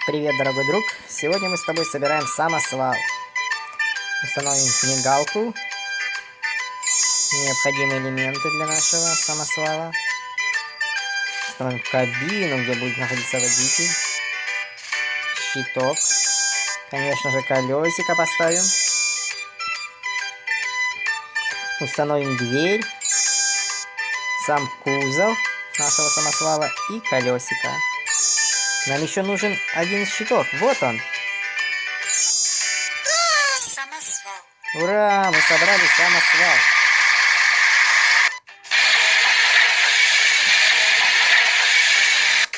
Привет, дорогой друг! Сегодня мы с тобой собираем самосвал. Установим мигалку, необходимые элементы для нашего самосвала. Установим кабину, где будет находиться водитель. Щиток. Конечно же, колесико поставим. Установим дверь, сам кузов нашего самосвала и колесико. Нам еще нужен один щиток. Вот он. Самосвал. Ура! Мы собрали самосвал.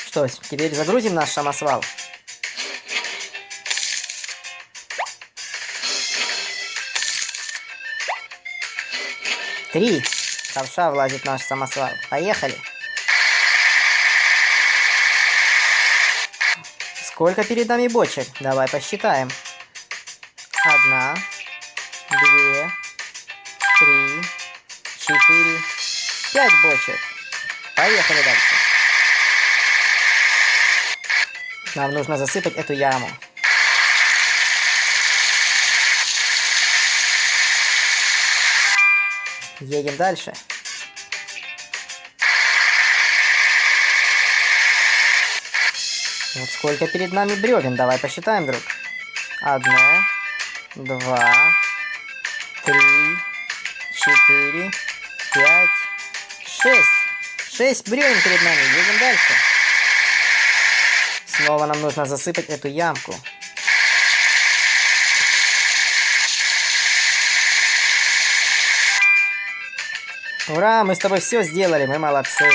Что ж, теперь загрузим наш самосвал. Три ковша влазит в наш самосвал. Поехали. Сколько перед нами бочек? Давай посчитаем. 1, 2, 3, 4, 5 бочек. Поехали дальше. Нам нужно засыпать эту яму. Едем дальше. Вот сколько перед нами бревен. Давай посчитаем, друг. 1, 2, 3, 4, 5, 6. 6 бревен перед нами. Едем дальше. Снова нам нужно засыпать эту ямку. Ура, мы с тобой все сделали, мы молодцы.